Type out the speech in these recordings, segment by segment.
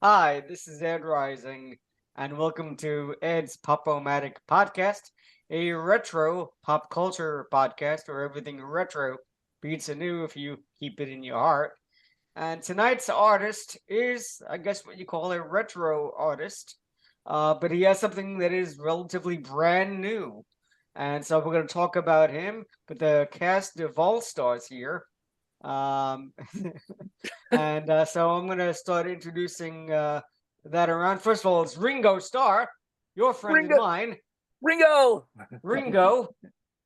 Hi, this is Ed Rising, and welcome to Ed's Pop-O-Matic Podcast, a retro pop culture podcast where everything retro beats a new if you keep it in your heart. And tonight's artist is, I guess, what you call a retro artist, but he has something that is relatively brand new. And so we're going to talk about him, but the cast of all stars here. Um, and so I'm going to start introducing that around. First of all, it's Ringo Starr, your friend and Ringo, mine, Ringo. Ringo,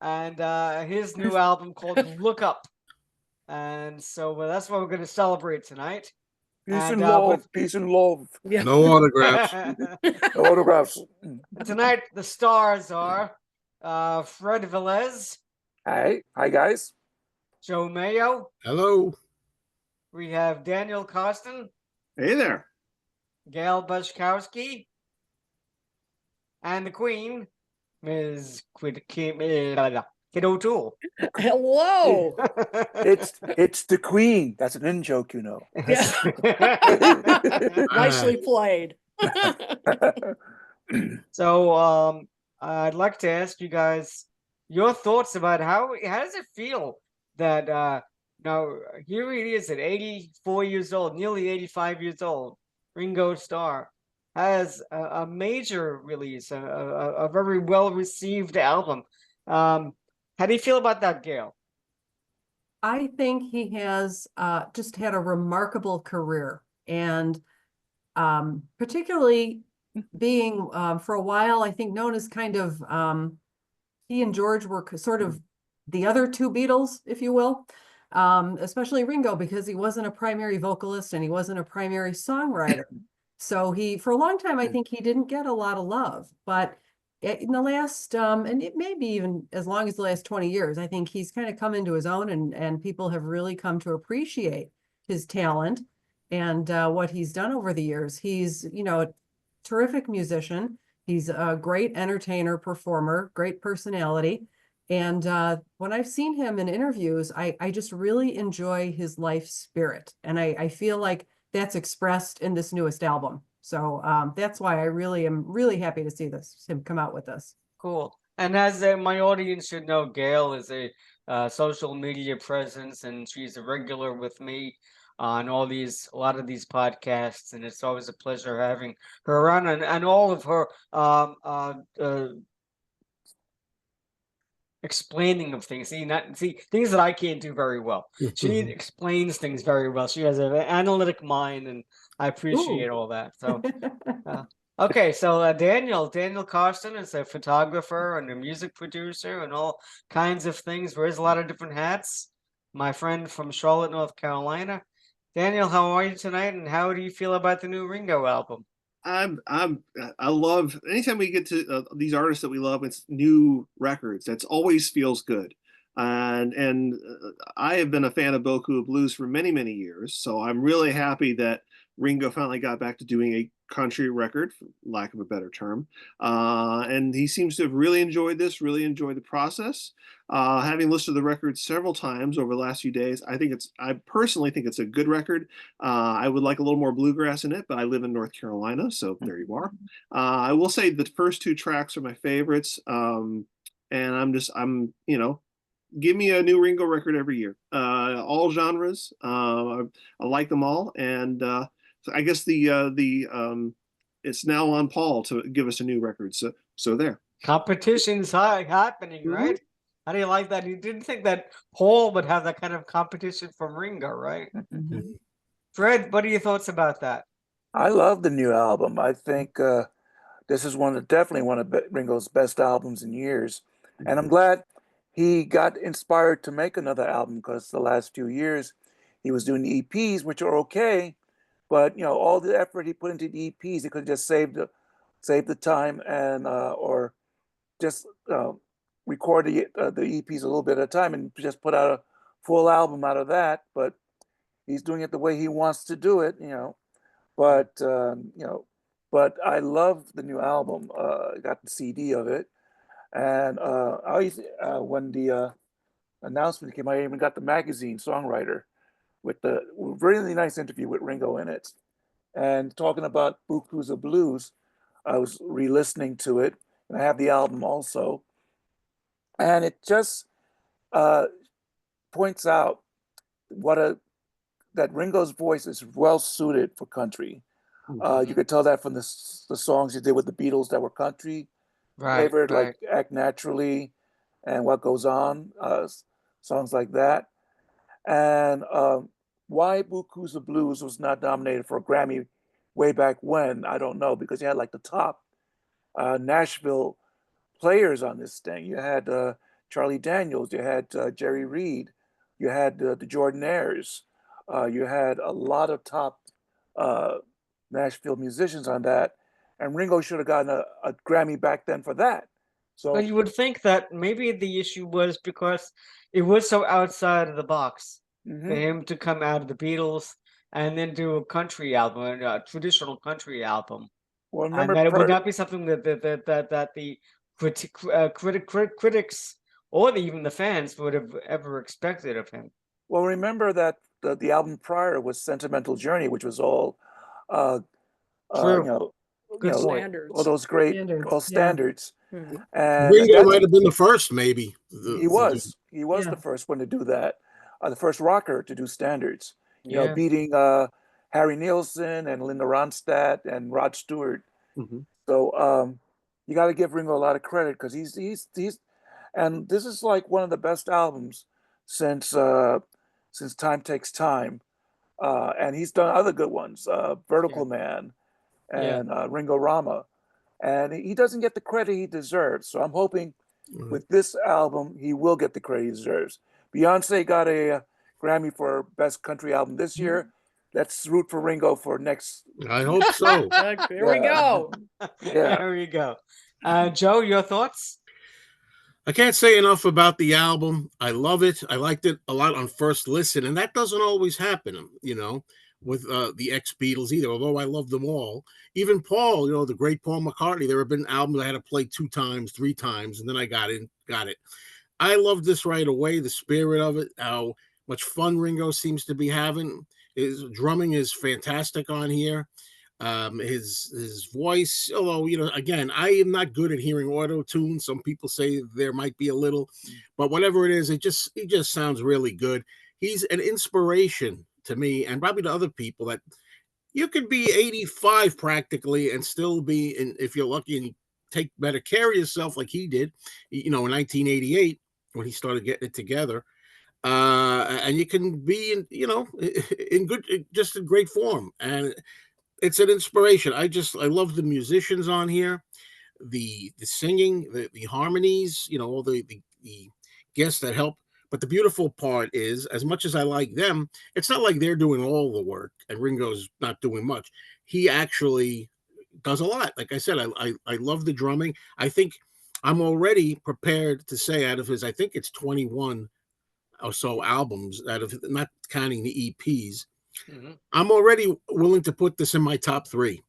and his new album called Look Up. And so that's what we're going to celebrate tonight. Peace And and love. with Peace and love. Yeah. No autographs. Autographs. tonight, the stars are Fred Velez, Hi guys. Joe Mayo. Hello. We have Daniel Coston, Hey there. Gail Bajkowski, and the Queen, Ms. Kit O'Toole. Hello. It's the Queen. That's an in joke, you know. Yeah. Nicely played. So I'd like to ask you guys your thoughts about how does it feel that now here he is at 84 years old, nearly 85 years old. Ringo Starr has a major release, a very well received album. How do you feel about that, Gail? I think he has just had a remarkable career, and particularly being for a while, I think known as kind of he and George were sort of the other two Beatles, if you will, especially Ringo, because he wasn't a primary vocalist and he wasn't a primary songwriter. So for a long time, I think he didn't get a lot of love, but in the last, and it may be even as long as the last 20 years, I think he's kind of come into his own, and people have really come to appreciate his talent and what he's done over the years. He's, a terrific musician. He's a great entertainer, performer, great personality. And when I've seen him in interviews, I just really enjoy his life spirit. And I feel like that's expressed in this newest album. So that's why I really am really happy to see him come out with this. Cool. And as my audience should know, Gail is a social media presence, and she's a regular with me on a lot of these podcasts, and it's always a pleasure having her around, and all of her explaining of things. See things that I can't do very well. She explains things very well. She has an analytic mind, and I appreciate all that. So. Okay, so Daniel Coston is a photographer and a music producer and all kinds of things. Wears a lot of different hats. My friend from Charlotte, North Carolina. Daniel, how are you tonight, and how do you feel about the new Ringo album? I love anytime we get to these artists that we love. It's new records. That's always feels good. And I have been a fan of Boku Blues for many years. So I'm really happy that Ringo finally got back to doing a country record, for lack of a better term. And he seems to have really enjoyed this, really enjoyed the process. Having listened to the record several times over the last few days, I personally think it's a good record. I would like a little more bluegrass in it, but I live in North Carolina, so there you are. I will say the first two tracks are my favorites. And give me a new Ringo record every year. All genres. I like them all. And so I guess it's now on Paul to give us a new record. So there. Competition's happening, right? How do you like that? You didn't think that Paul would have that kind of competition from Ringo, right? Fred, what are your thoughts about that? I love the new album. I think this is definitely one of Ringo's best albums in years. And I'm glad he got inspired to make another album, because the last few years he was doing the EPs, which are okay, but all the effort he put into the EPs, he could just save the time and or just record the EPs a little bit at a time and just put out a full album out of that. But he's doing it the way he wants to do it, But but I love the new album. I got the CD of it, and when the announcement came, I even got the magazine Songwriter with the really nice interview with Ringo in it. And talking about Buku's of Blues, I was re-listening to it, and I have the album also, and it just uh, points out what a that Ringo's voice is well suited for country. You could tell that from the songs he did with the Beatles that were country Right, flavored, right. like "Act Naturally" and "What Goes On," songs like that. And why Buku's of Blues was not nominated for a Grammy way back when, I don't know, because you had like the top Nashville players on this thing. You had Charlie Daniels, you had Jerry Reed, you had the Jordanaires, you had a lot of top uh, Nashville musicians on that, and Ringo should have gotten a Grammy back then for that. But So you would think that maybe the issue was because it was so outside of the box for mhm. him to come out of the Beatles and then do a country album, a traditional country album, Well, and remember, that it would not be something that the critics or even the fans would have ever expected of him. well, remember that the album prior was "Sentimental Journey," which was all, uh, uh, you True. know, Good point. all Standards. those great Standards, all yeah. standards, Mhm. and Ringo that's might have been the first, maybe. he was Yeah. the first one to do that, the first rocker to do standards. You know, Yeah. beating Harry Nilsson and Linda Ronstadt and Rod Stewart. Mhm. So you got to give Ringo a lot of credit because he's and this is like one of the best albums since Time Takes Time, and he's done other good ones, Vertical Man Yeah. and Ringo Rama, and he doesn't get the credit he deserves. So I'm hoping Right. with this album he will get the credit he deserves. Beyonce got a Grammy for Best Country Album this year. Let's root for Ringo for next. I hope so. Here we go. Yeah. There we go. Joe, your thoughts? I can't say enough about the album. I love it. I liked it a lot on first listen, and that doesn't always happen, with the ex-Beatles either, although I love them all. Even Paul, the great Paul McCartney, there have been albums I had to play 2 times, 3 times, and then I got it. I loved this right away, the spirit of it, how much fun Ringo seems to be having. His drumming is fantastic on here. His voice, although again, I am not good at hearing auto tune. Some people say there might be a little, but whatever it is, he just sounds really good. He's an inspiration to me and probably to other people that you could be 85 practically and still be, if you're lucky and you take better care of yourself like he did, in 1988 when he started getting it together. And you can be in just in great form. And it's an inspiration. I love the musicians on here, the singing, the harmonies, all the guests that help. But the beautiful part is, as much as I like them, it's not like they're doing all the work and Ringo's not doing much. He actually does a lot. Like I said, I love the drumming. I think I'm already prepared to say out of his, I think it's 21 or so albums, out of not counting the EPs. Mhm. I'm already willing to put this in my top 3,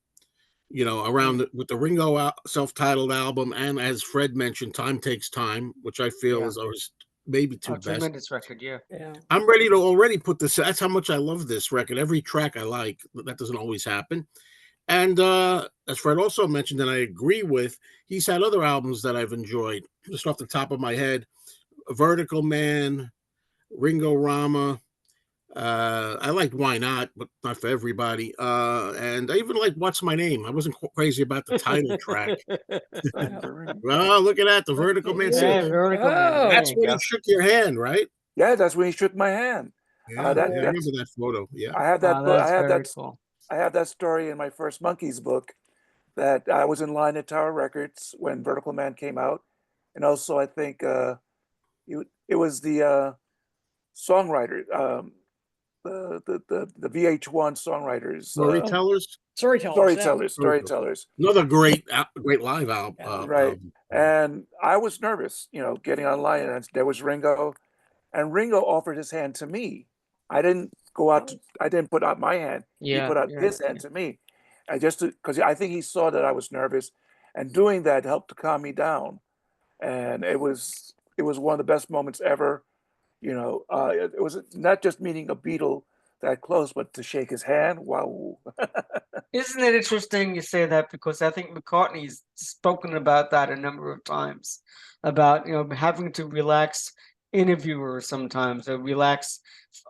around with the Ringo self-titled album. And as Fred mentioned, Time Takes Time, which I feel Yeah. is ours maybe Oh, 2 best. tremendous record, yeah. Yeah. I'm ready to already put this. That's how much I love this record. Every track I like. That doesn't always happen. And as Fred also mentioned, and I agree with, he's had other albums that I've enjoyed. Just off the top of my head, Vertical Man, Ringo Rama. I liked Why Not, but not for everybody. And I even liked What's My Name. I wasn't crazy about the title track. Same for Ringo. Well, look at that, the Vertical Man. Yeah, See, Vertical Man. Oh. There that's you when go. he shook your hand, right? Yeah, that's when he shook my hand. Yeah, That- I that's- remember that photo. Yeah. I have that Oh, book. that's very cool. I have that story in my first Monkeys book. That I was in line at Tower Records when Vertical Man came out, and also I think it was the songwriter, the VH1 songwriters, Storytellers. Storytellers. storytellers. Another great live album. Right. And I was nervous, getting online, and there was Ringo, and Ringo offered his hand to me. I didn't I didn't put out my hand. He Yeah, put out yeah, his hand to me. I just, because I think he saw that I was nervous, and doing that helped to calm me down. And it was one of the best moments ever. It was not just meeting a Beatle that close, but to shake his hand. Wow. Isn't it interesting you say that, because I think McCartney's spoken about that a number of times, about having to relax interviewers sometimes, or relax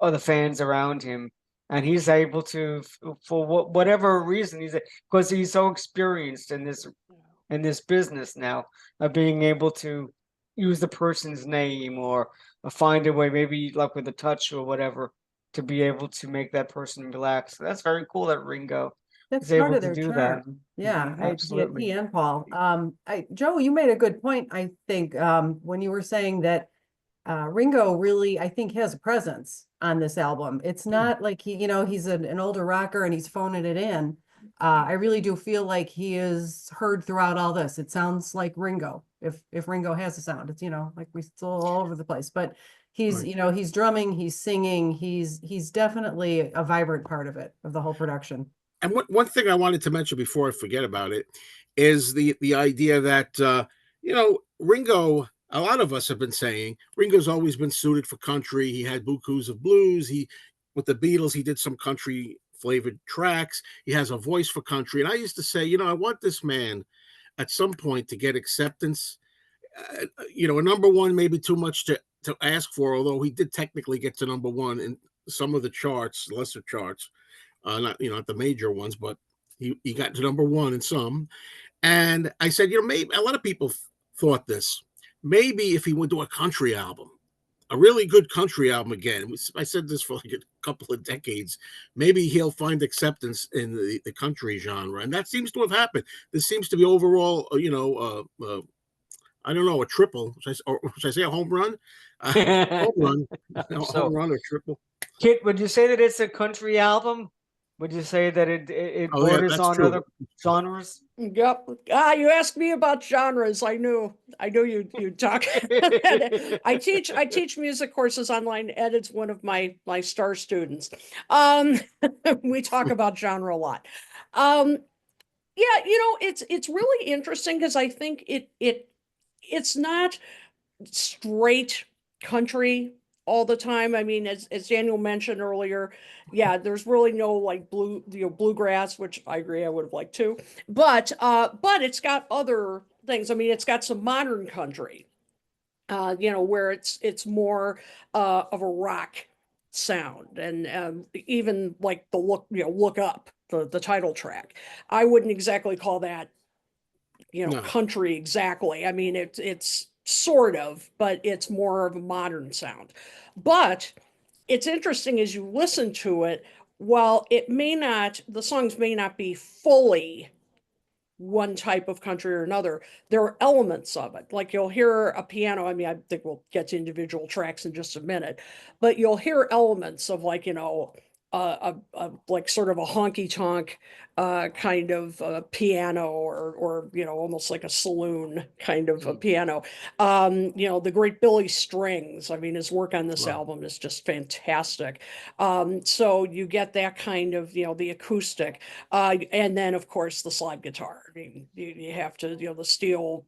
other fans around him, and he's able to, for whatever reason, because he's so experienced in this business now, of being able to use the person's name, or find a way, maybe like with a touch or whatever, to be able to make that person relax. So that's very cool that Ringo That's is part able of to their do that. charm. Yeah, Absolutely. he and Paul. Joe, you made a good point, I think, when you were saying that Ringo really, I think, has a presence on this album. It's not like he's an older rocker and he's phoning it in. I really do feel like he is heard throughout all this. It sounds like Ringo, if Ringo has a sound. It's like we're still all over the place, but he's Right. he's drumming, he's singing, he's definitely a vibrant part of the whole production. And one thing I wanted to mention before I forget about it is the idea that Ringo. A lot of us have been saying Ringo's always been suited for country. He had bukus of blues. With the Beatles, he did some country flavored tracks. He has a voice for country. And I used to say, I want this man at some point to get acceptance. A number one may be too much to ask for, although he did technically get to number one in some of the charts, lesser charts. Not not the major ones, but he got to number one in some. And I said, maybe a lot of people thought this. Maybe if he would do a country album, a really good country album again. I said this for like a couple of decades. Maybe he'll find acceptance in the country genre, and that seems to have happened. This seems to be overall, I don't know, a triple. Should I say a home run? Home run, home run or triple. Kit, would you say that it's a country album? Would you say that it Oh, yeah, borders that's on true. other genres? Yep. You asked me about genres. I knew you'd talk. I teach music courses online. Ed is one of my star students. We talk about genre a lot. Yeah, it's really interesting, because I think it's not straight country all the time. I mean, as Daniel mentioned earlier, yeah, there's really no like bluegrass, which I agree I would have liked too. But it's got other things. I mean, it's got some modern country, where it's more of a rock sound, and even like the look up, the title track. I wouldn't exactly call that No. country exactly. I mean, it's sort of, but it's more of a modern sound. But it's interesting as you listen to it, while the songs may not be fully one type of country or another, there are elements of it. Like you'll hear a piano. I mean, I think we'll get to individual tracks in just a minute, but you'll hear elements of like, like sort of a honky tonk kind of piano, or almost like a saloon kind of a piano. The great Billy Strings. I mean, his work on this album is just fantastic. So you get that kind of the acoustic, and then of course the slide guitar. I mean, you have to the steel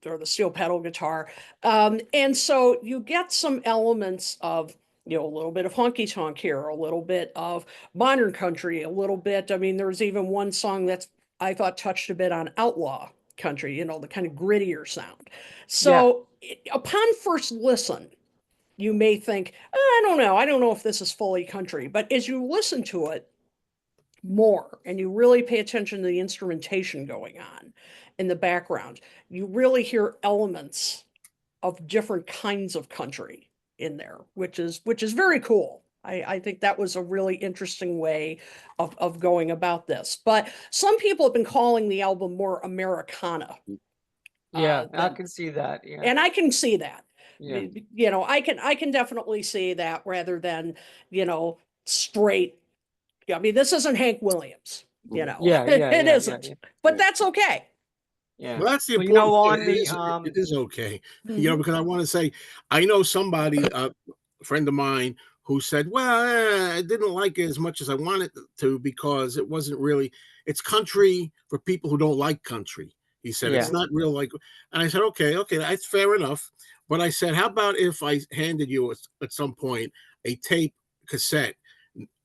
pedal guitar, and so you get some elements of a little bit of honky tonk here, a little bit of modern country, a little bit. I mean, there's even one song that's I thought touched a bit on outlaw country, the kind of grittier sound. So upon first listen, you may think, I don't know if this is fully country. But as you listen to it more and you really pay attention to the instrumentation going on in the background, you really hear elements of different kinds of country in there, which is very cool. I think that was a really interesting way of going about this. But some people have been calling the album more Americana. Yeah, I can see that. Yeah, and I can see that. Yeah. I can definitely see that, rather than straight. I mean, this isn't Hank Williams. It isn't. But that's okay. Yeah. Well, that's the Well, important on thing. It is okay. Because I want to say, I know somebody, a friend of mine, who said, well, I didn't like it as much as I wanted to, because it wasn't really, it's country for people who don't like country. He said, it's not real like, and I said, okay, that's fair enough. But I said, how about if I handed you at some point a tape cassette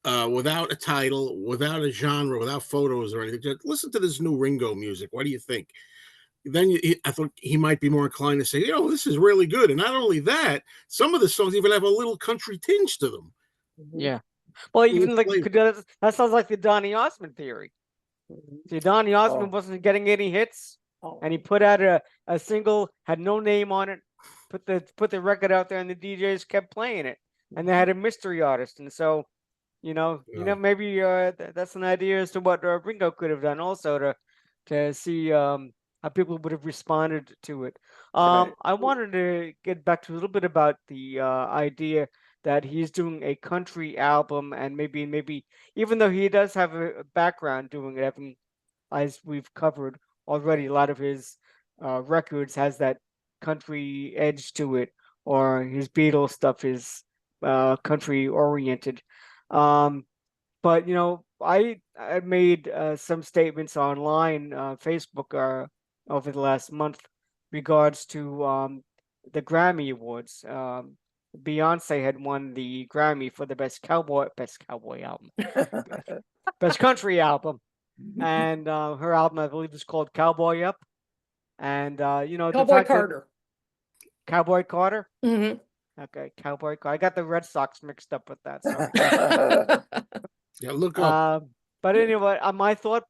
without a title, without a genre, without photos or anything. Just listen to this new Ringo music. What do you think? Then I thought he might be more inclined to say, this is really good. And not only that, some of the songs even have a little country tinge to them. Yeah. Well, even like that sounds like the Donny Osmond theory. See, Donny Osmond wasn't getting any hits, and he put out a single, had no name on it, put the record out there, and the DJs kept playing it, and they had a mystery artist, and so, maybe that's an idea as to what Ringo could have done also to see how people would have responded to it. I wanted to get back to a little bit about the idea that he's doing a country album, and maybe even though he does have a background doing it, as we've covered already, a lot of his records has that country edge to it, or his Beatles stuff is country oriented. But I made some statements online, Facebook, over the last month, regards to the Grammy Awards. Beyonce had won the Grammy for the best cowboy album, best country album, and her album, I believe, is called Cowboy Up, and Cowboy Carter. Cowboy Carter. Mm-hmm. Okay, Cowboy Carter. I got the Red Sox mixed up with that. Sorry. Yeah, look up. But anyway, my thought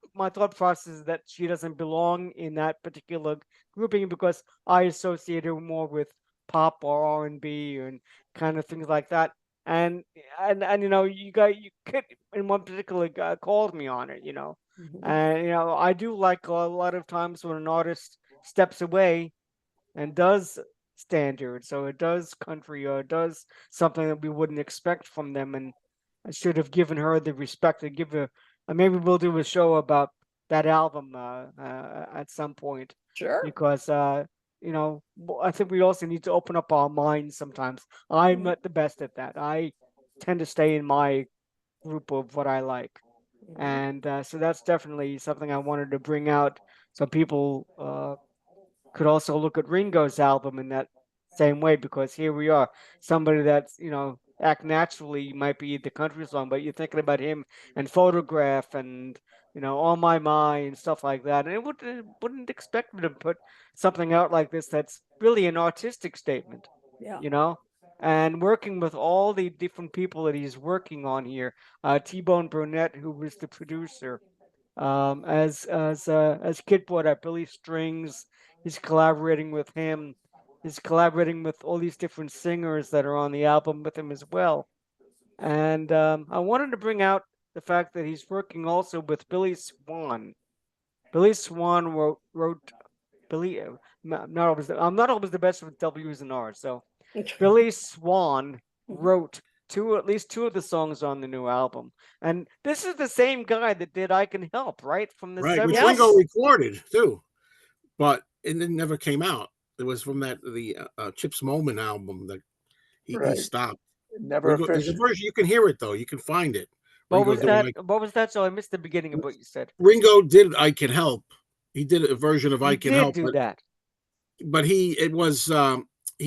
process is that she doesn't belong in that particular grouping because I associate her more with pop or R&B and kind of things like that. And you could in one particular called me on it, Mm-hmm. and I do like a lot of times when an artist steps away and does standard, so it does country or it does something that we wouldn't expect from them, and I should have given her the respect to give her. Maybe we'll do a show about that album at some point. Sure. Because I think we also need to open up our minds sometimes. I'm not the best at that. I tend to stay in my group of what I like. And so that's definitely something I wanted to bring out, so people could also look at Ringo's album in that same way, because here we are, somebody that's, act naturally might be the country song, but you're thinking about him and Photograph and, On My Mind and stuff like that. And it wouldn't expect me to put something out like this that's really an artistic statement, and working with all the different people that he's working on here. T-Bone Burnett, who was the producer, as Kit brought up, Billy Strings, he's collaborating with him. He's collaborating with all these different singers that are on the album with him as well. And I wanted to bring out the fact that he's working also with Billy Swan. Billy Swan wrote Billy. I'm not always the best with W's and R's. So Billy Swan wrote at least two of the songs on the new album, and this is the same guy that did "I Can Help," right, from the 70s. Which Ringo recorded too, but it never came out. It was from the Chips Moment album that he stopped. Never there's a version, you can hear it though. You can find it. What was that? So I missed the beginning of what you said. Ringo did "I Can Help." He did a version of "I Can Help." Do that. But he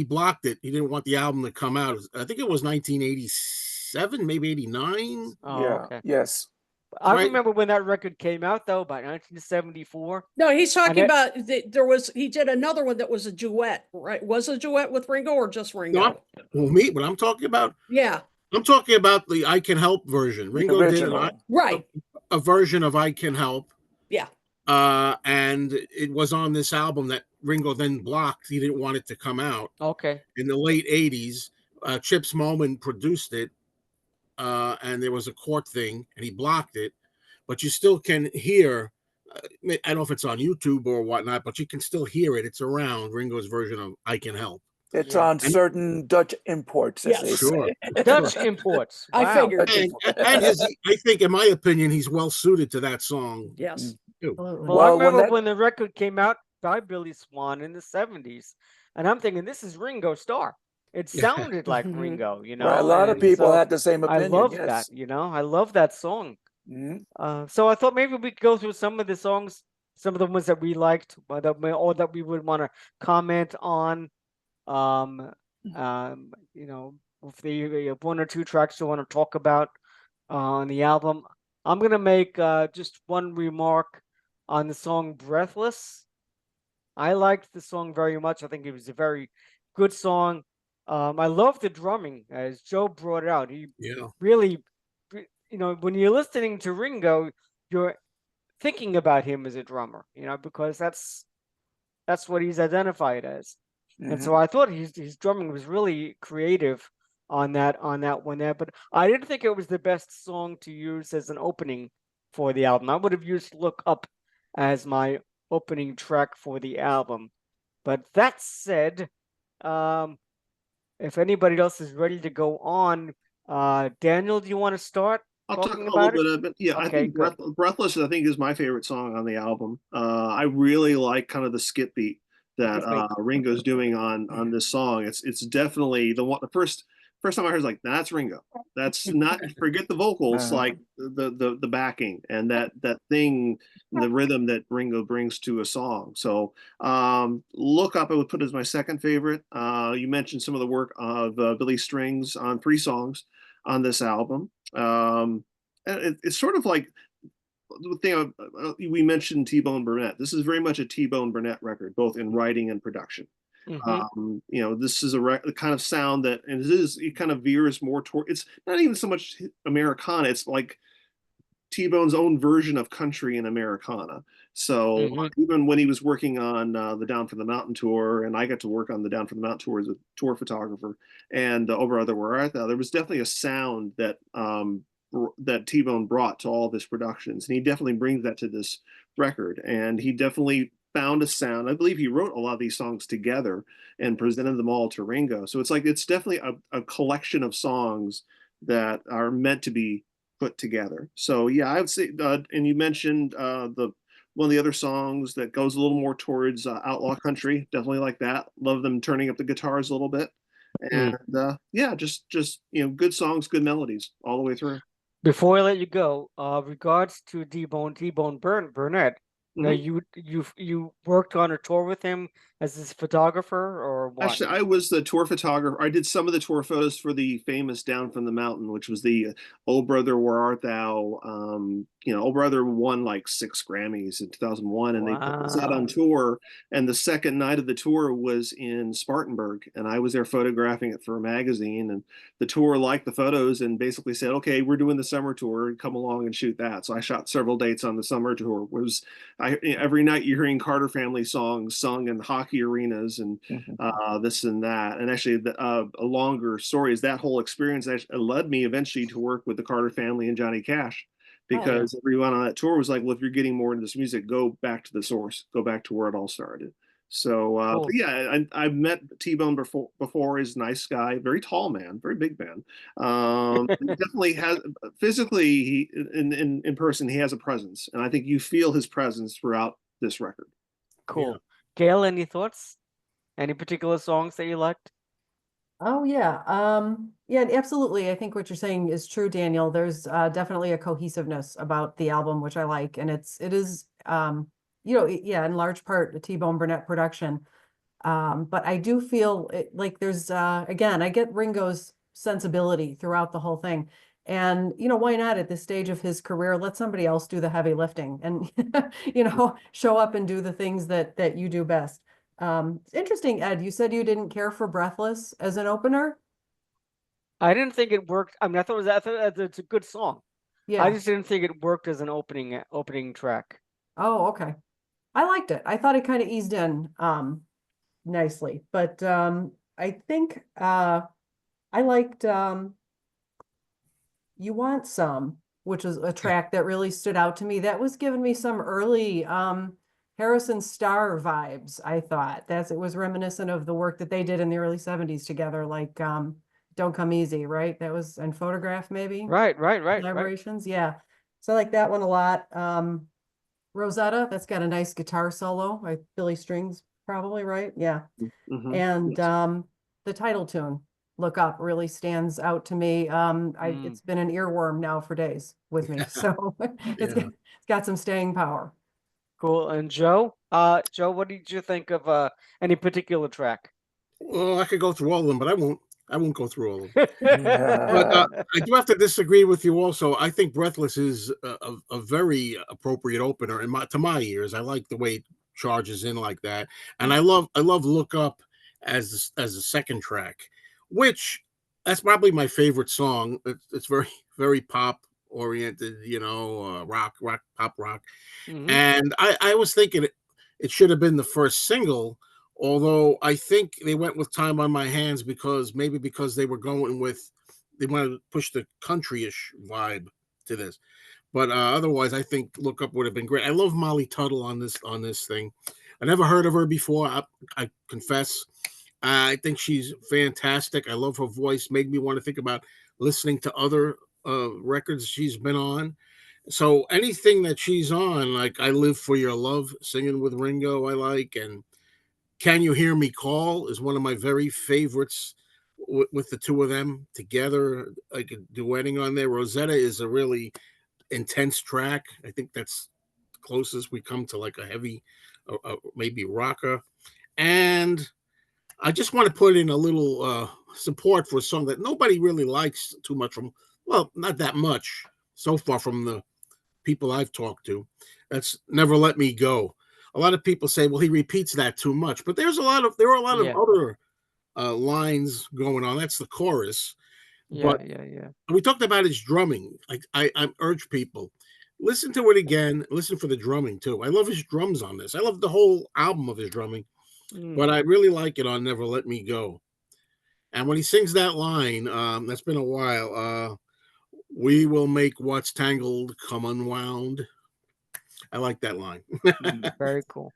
blocked it. He didn't want the album to come out. I think it was 1987, maybe 89. Oh, yeah. Okay. Yes. I remember when that record came out, though, by 1974. No, he's talking about he did another one that was a duet, right? Was a duet with Ringo or just Ringo? No, what I'm talking about? Yeah. I'm talking about the "I Can Help" version. Ringo did a version of "I Can Help." Yeah. And it was on this album that Ringo then blocked. He didn't want it to come out. Okay. In the late 80s, Chips Moman produced it. And there was a court thing, and he blocked it, but you still can hear. I don't know if it's on YouTube or whatnot, but you can still hear it. It's around Ringo's version of "I Can Help." It's on certain Dutch imports. Sure, Dutch imports. Wow. I figured. And I think, in my opinion, he's well suited to that song. Yes. Well, I remember when the record came out by Billy Swan in the 70s, and I'm thinking, this is Ringo Starr. It sounded like Ringo, Right, a lot of people had the same opinion. I love that, I love that song. Mm-hmm. So I thought maybe we could go through some of the songs, some of the ones that we liked, or that we would want to comment on. If you have one or two tracks you want to talk about, on the album. I'm gonna make just one remark on the song "Breathless." I liked the song very much. I think it was a very good song. I love the drumming, as Joe brought it out. He Yeah. really, when you're listening to Ringo, you're thinking about him as a drummer, because that's what he's identified as. And so I thought his drumming was really creative on that one there. But I didn't think it was the best song to use as an opening for the album. I would have used "Look Up" as my opening track for the album. But that said, if anybody else is ready to go on, Daniel, do you want to start I'll talk talking a little about it? bit of it. Yeah, I Okay, think good. Breathless, I think, is my favorite song on the album. I really like kind of the skip beat that Ringo's doing on this song. It's definitely the first time I heard, like, that's Ringo. That's not, forget the vocals, like the backing and that thing, the rhythm that Ringo brings to a song. So Look Up, I would put as my second favorite. You mentioned some of the work of Billy Strings on 3 songs on this album. It's sort of like the thing we mentioned T-Bone Burnett. This is very much a T-Bone Burnett record, both in writing and production. This is a kind of sound that, and it kind of veers more toward, it's not even so much Americana, it's like T-Bone's own version of country and Americana. So even when he was working on the Down from the Mountain tour, and I got to work on the Down from the Mountain tour as a tour photographer, and Over Other Where Art Thou, there was definitely a sound that that T-Bone brought to all of his productions, and he definitely brings that to this record. And he definitely found a sound. I believe he wrote a lot of these songs together and presented them all to Ringo. So it's definitely a collection of songs that are meant to be put together. So yeah, I would say, and you mentioned the one of the other songs that goes a little more towards outlaw country. Definitely like that. Love them turning up the guitars a little bit, and yeah, just good songs, good melodies all the way through. Before I let you go, regards to T-Bone Burnett. Now you worked on a tour with him as his photographer, or what? Actually, I was the tour photographer. I did some of the tour photos for the famous Down from the Mountain, which was the Oh Brother, Where Art Thou? Oh Brother won like 6 Grammys in 2001, and they put this out on tour. And the second night of the tour was in Spartanburg, and I was there photographing it for a magazine. And the tour liked the photos and basically said, "Okay, we're doing the summer tour. Come along and shoot that." So I shot several dates on the summer tour. Every night you're hearing Carter Family songs sung in hockey arenas and this and that. And actually, a longer story is that whole experience led me eventually to work with the Carter Family and Johnny Cash, because everyone on that tour was like, "Well, if you're getting more into this music, go back to the source, go back to where it all started." So Cool. yeah, I've met T-Bone before. He's a nice guy, very tall man, very big man. He definitely has, physically, he in person, he has a presence, and I think you feel his presence throughout this record. Cool. Gail, any thoughts? Any particular songs that you liked? Oh yeah. Yeah, absolutely. I think what you're saying is true, Daniel. There's definitely a cohesiveness about the album, which I like. And it is in large part a T-Bone Burnett production. But I do feel like there's again, I get Ringo's sensibility throughout the whole thing. And why not at this stage of his career, let somebody else do the heavy lifting and show up and do the things that you do best. It's interesting, Ed, you said you didn't care for Breathless as an opener. I didn't think it worked. I mean, I thought it's a good song. Yeah. I just didn't think it worked as an opening track. Oh, okay. I liked it. I thought it kind of eased in nicely, but I think I liked You Want Some, which was a track that really stood out to me. That was giving me some early Harrison Starr vibes, I thought. It was reminiscent of the work that they did in the early 70s together, like Don't Come Easy, right? That was, and Photograph, maybe? Right. Collaborations, yeah. So I like that one a lot. Rosetta, that's got a nice guitar solo, like Billy Strings, probably, right? Yeah. And the title tune, Look Up, really stands out to me. It's been an earworm now for days with me, so it's got some staying power. Cool. And Joe, what did you think of any particular track? Well, I could go through all of them, but I won't. I won't go through all of them. But I do have to disagree with you also. I think Breathless is a very appropriate opener to my ears. I like the way it charges in like that. And I love Look Up as a second track, which that's probably my favorite song. It's very, very pop oriented, rock, pop rock. And I was thinking it should have been the first single, although I think they went with Time on My Hands because they were they wanted to push the country-ish vibe to this. But otherwise, I think Look Up would have been great. I love Molly Tuttle on this thing. I never heard of her before. I confess. I think she's fantastic. I love her voice. Made me want to think about listening to other records she's been on. So anything that she's on, like I Live for Your Love, singing with Ringo, I like, and Can You Hear Me Call is one of my very favorites with the two of them together, like duetting on there. Rosetta is a really intense track. I think that's the closest we come to like a heavy, maybe rocker. And I just want to put in a little support for a song that nobody really likes too much from, well, not that much so far from the people I've talked to. That's Never Let Me Go. A lot of people say, well, he repeats that too much, but there are a lot of other lines going on. That's the chorus. But we talked about his drumming. Like I urge people, listen to it again. Listen for the drumming too. I love his drums on this. I love the whole album of his drumming, but I really like it on Never Let Me Go. And when he sings that line, that's been a while. We will make what's tangled come unwound. I like that line. Very cool.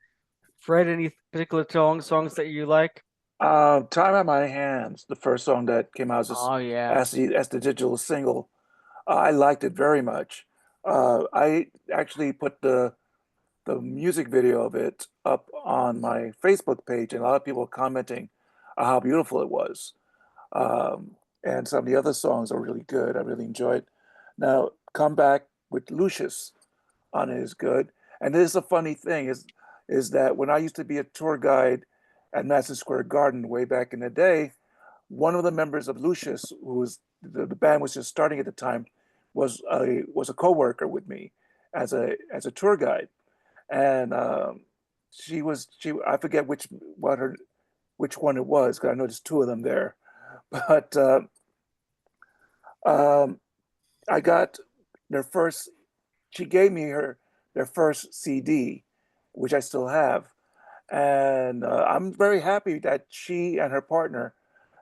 Fred, any particular songs that you like? Time on My Hands, the first song that came out as the digital single. I liked it very much. I actually put the music video of it up on my Facebook page, and a lot of people commenting how beautiful it was. And some of the other songs are really good. I really enjoyed. Now, Come Back with Lucius on it is good. And this is a funny thing is that when I used to be a tour guide at Madison Square Garden way back in the day, one of the members of Lucius, who was the band was just starting at the time, was a co-worker with me as a tour guide, and she I forget which one it was, because I know there's two of them there, but I got their first. She gave me their first CD, which I still have. And I'm very happy that she and her partner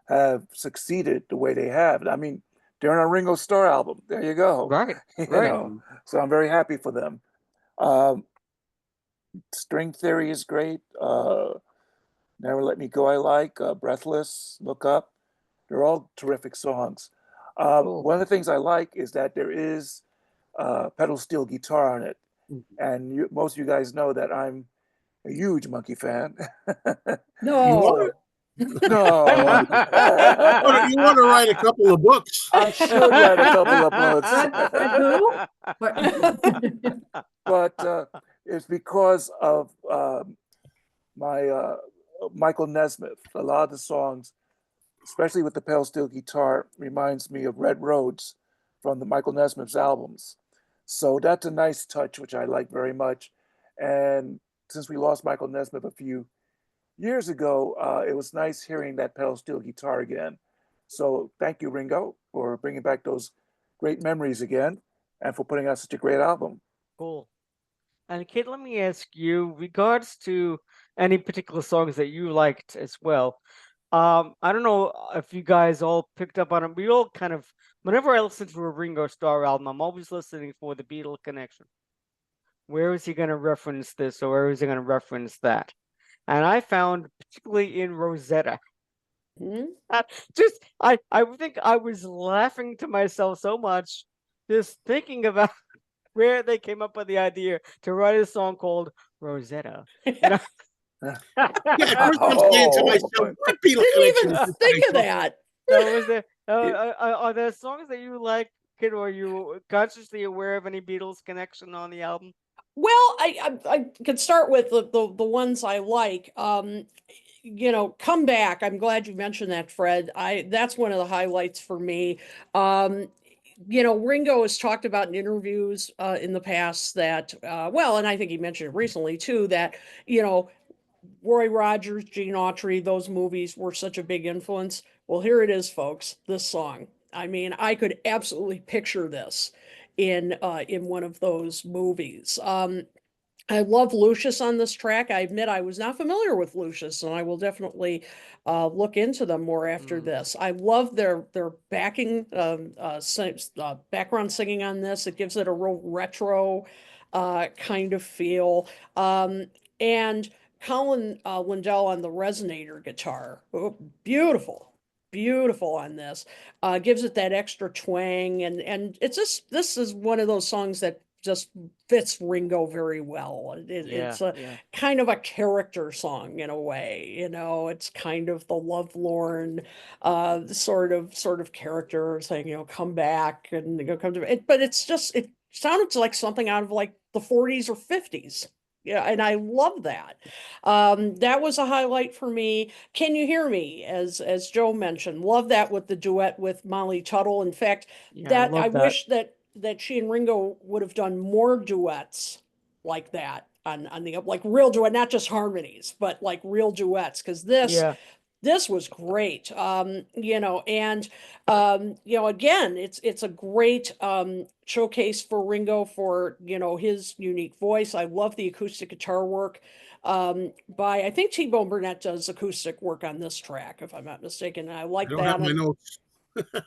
have succeeded the way they have. I mean, they're on a Ringo Starr album. There you go. Right. You know, so I'm very happy for them. String Theory is great. Never Let Me Go, I like. Breathless, Look Up. They're all terrific songs. One of the things I like is that there is pedal steel guitar on it. And most of you guys know that I'm a huge Monkey fan. No. No. You want to write a couple of books. I should write a couple of books. But it's because of my Michael Nesmith. A lot of the songs, especially with the pedal steel guitar, reminds me of Red Roads from the Michael Nesmith's albums. So that's a nice touch, which I like very much. And since we lost Michael Nesmith a few years ago, it was nice hearing that pedal steel guitar again. So thank you, Ringo, for bringing back those great memories again and for putting out such a great album. Cool. And Kit, let me ask you, regards to any particular songs that you liked as well. I don't know if you guys all picked up on it. We all kind of, whenever I listen to a Ringo Starr album, I'm always listening for the Beatle connection. Where is he going to reference this, or where is he going to reference that? And I found, particularly in Rosetta, I think I was laughing to myself so much, just thinking about where they came up with the idea to write a song called Rosetta. Yeah, I'm saying to myself, what Beatle didn't connection even is think of this? that. So was there, are there songs that you like, Kid, or are you consciously aware of any Beatles connection on the album? Well, I could start with the ones I like. Come back. I'm glad you mentioned that, Fred. That's one of the highlights for me. Um, Ringo has talked about in interviews in the past that, and I think he mentioned it recently too, that you know Roy Rogers, Gene Autry, those movies were such a big influence. Well, here it is, folks. This song. I mean, I could absolutely picture this in one of those movies. I love Lucius on this track. I admit I was not familiar with Lucius, and I will definitely look into them more after this. I love their backing background singing on this. It gives it a real retro kind of feel. And Colin Lindell on the resonator guitar, oh, beautiful, beautiful on this. Gives it that extra twang, and it's just this is one of those songs that just fits Ringo very well. It's a kind of a character song in a way, it's kind of the lovelorn sort of character saying, come back and come to it. But it's just, it sounded like something out of like the 40s or 50s. Yeah, and I love that. That was a highlight for me. Can You Hear Me? As Joe mentioned, love that with the duet with Molly Tuttle. In fact, that I wish that she and Ringo would have done more duets like that on the like real duet, not just harmonies, but like real duets, because this was great. Again, it's a great showcase for Ringo for, his unique voice. I love the acoustic guitar work by, I think T-Bone Burnett does acoustic work on this track, if I'm not mistaken. And I like I don't that. have my notes.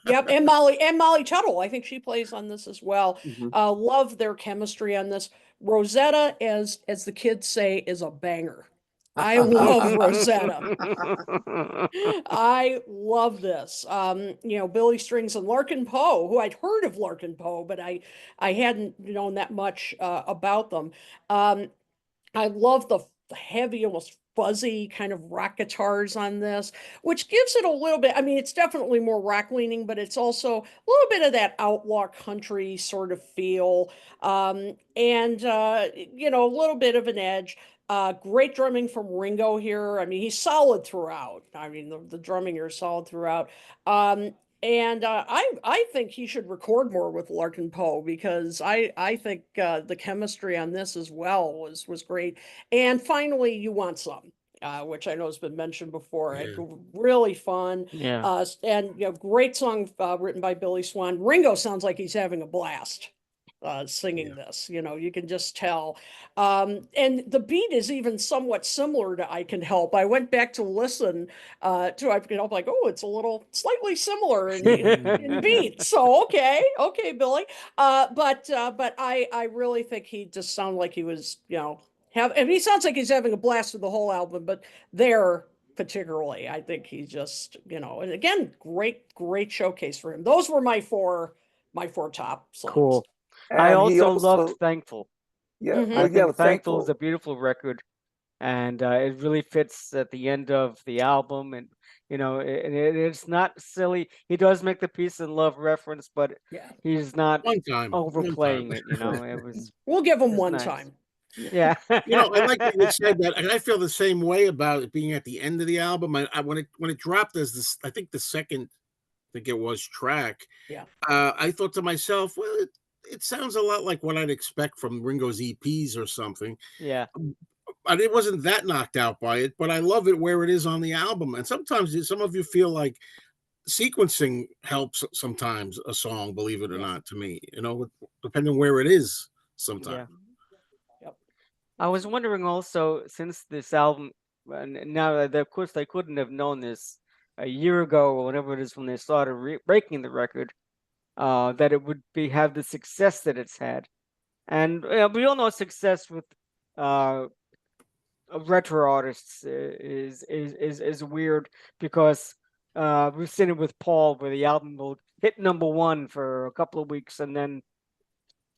Yep, and Molly Tuttle, I think she plays on this as well. Mhm. Love their chemistry on this. Rosetta, as the kids say, is a banger. I love Rosetta. I love this. Billy Strings and Larkin Poe, who I'd heard of Larkin Poe, but I hadn't known that much about them. I love the heavy, almost fuzzy kind of rock guitars on this, which gives it a little bit. I mean, it's definitely more rock leaning, but it's also a little bit of that outlaw country sort of feel, and a little bit of an edge. Great drumming from Ringo here. I mean, he's solid throughout. I mean, the drumming here is solid throughout. And I think he should record more with Larkin Poe because I think the chemistry on this as well was great. And finally, You Want Some, which I know has been mentioned before. Yeah. Really fun. Yeah. And great song written by Billy Swan. Ringo sounds like he's having a blast singing this. You can just tell. And the beat is even somewhat similar to I Can Help. I went back to listen to I Can Help, like, oh, it's a little slightly similar in beat. So okay, Billy. But I really think he just sounded like he was, and he sounds like he's having a blast with the whole album, but there particularly, I think he just, and again, great showcase for him. Those were my four top songs. Cool. And I he also loved Thankful. Yeah, Mhm. well, I think yeah, Thankful is a beautiful record, and it really fits at the end of the album. And it's not silly. He does make the peace and love reference, but Yeah. he's not One time. overplaying it. It was We'll give him it's one nice. time. Yeah. I like that you said that, and I feel the same way about it being at the end of the album. When it dropped as this, I think the second, I think it was track. Yeah. I thought to myself, well, it sounds a lot like what I'd expect from Ringo's EPs or something. Yeah. It wasn't that knocked out by it, but I love it where it is on the album. And sometimes some of you feel like sequencing helps sometimes a song, believe it or not, to me, depending where it is sometimes. Yeah. I was wondering also, since this album, and now of course they couldn't have known this a year ago or whenever it is when they started breaking the record, that it would have the success that it's had. And we all know success with retro artists is weird because we've seen it with Paul, where the album will hit #1 for a couple of weeks and then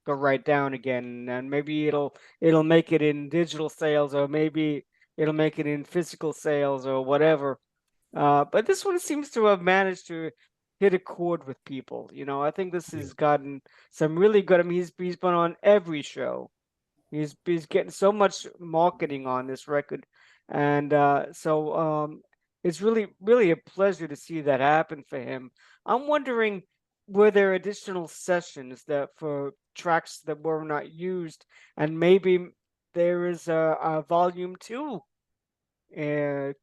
go right down again, and maybe it'll make it in digital sales, or maybe it'll make it in physical sales or whatever. But this one seems to have managed to hit a chord with people. I think this has gotten some really good. I mean, he's been on every show. He's getting so much marketing on this record, and it's really a pleasure to see that happen for him. I'm wondering, were there additional sessions that for tracks that were not used, and maybe there is a volume two to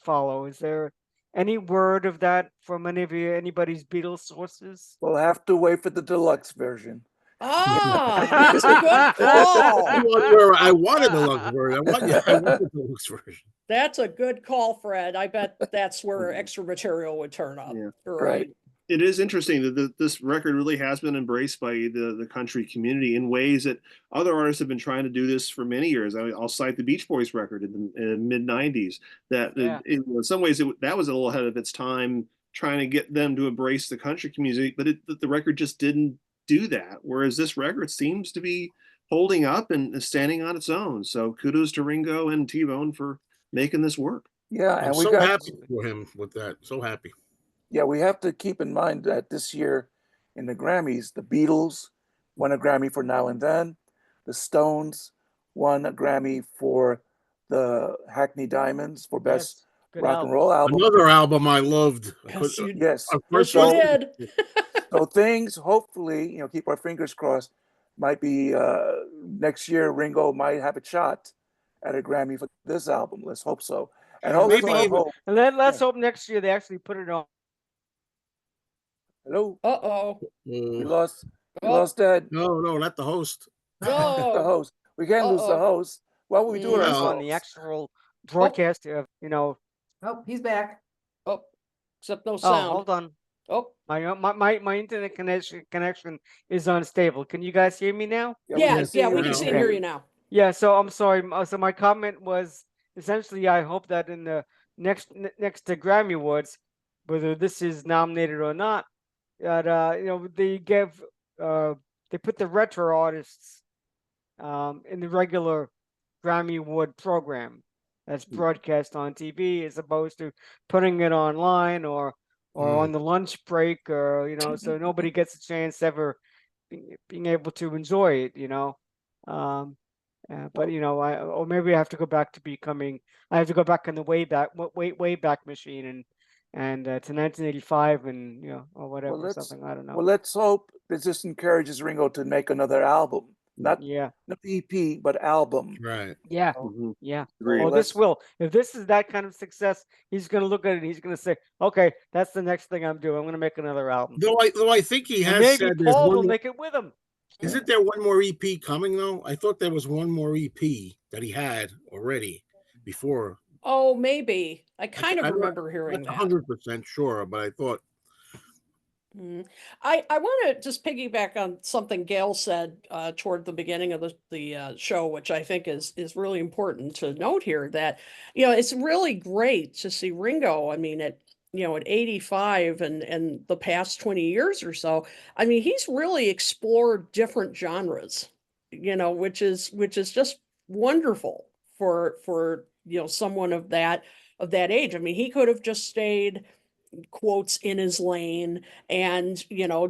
follow? Is there any word of that from anybody's Beatles sources? We'll have to wait for the deluxe version. Ah, that's a good call. I wanted the love version. I want the deluxe version. That's a good call, Fred. I bet that's where extra material would turn up. Yeah. Right. It is interesting that this record really has been embraced by the country community in ways that other artists have been trying to do this for many years. I'll cite the Beach Boys record in the mid '90s. That in some ways that was a little ahead of its time, trying to get them to embrace the country community, but the record just didn't do that. Whereas this record seems to be holding up and standing on its own. So kudos to Ringo and T-Bone for making this work. Yeah, I'm and we so got happy for him with that. So happy. yeah, we have to keep in mind that this year in the Grammys, the Beatles won a Grammy for Now and Then. The Stones won a Grammy for the Hackney Diamonds for Best Yes, good Rock and album. Roll Album. Another album I loved. Yes, you, Yes. yes, So- you did. So things, hopefully, keep our fingers crossed, might be next year Ringo might have a shot at a Grammy for this album. Let's hope so. And also maybe I even- hope, And let's hope next year they actually put it on. hello, Uh-oh. we Uh, lost Ed, no, not the host. the No. host. We can't lose the Uh-oh. host. What would we do with Mm. on ourselves? the actual broadcast of Oh, he's back. Oh, except no Oh, sound. hold on. Oh, My internet connection is unstable. Can you guys hear me now? yeah, can see yeah, you we can now. see and hear you now. Yeah. So I'm sorry. So my comment was essentially, I hope that in the next to Grammy Awards, whether this is nominated or not, that they put the retro artists in the regular Grammy Award program that's broadcast on TV, as opposed to putting it online or on the lunch break, or so nobody gets a chance ever being able to enjoy it. But or maybe I have to go back to becoming. I have to go back in the way back machine and to 1985 and or whatever, Well, let's something, I don't know. well, let's hope that this encourages Ringo to make another album, not Yeah, EP, but album. Right. yeah, Mhm. yeah. Agreed. Well, Well, this will. If this is that kind of success, he's going to look at it and he's going to say, "Okay, that's the next thing I'm doing. I'm going to make another album." Though I think he And has maybe said there's Paul one will more, make it with him. isn't there one more EP coming though? I thought there was one more EP that he had already before. Oh, maybe. I kind of I'm not- remember hearing Not that. 100% sure, but I thought I want to just piggyback on something Gail said toward the beginning of the show, which I think is really important to note here. That it's really great to see Ringo. I mean, at 85 and the past 20 years or so, I mean, he's really explored different genres. Which is just wonderful for someone of that age. I mean, he could have just stayed, quotes, in his lane and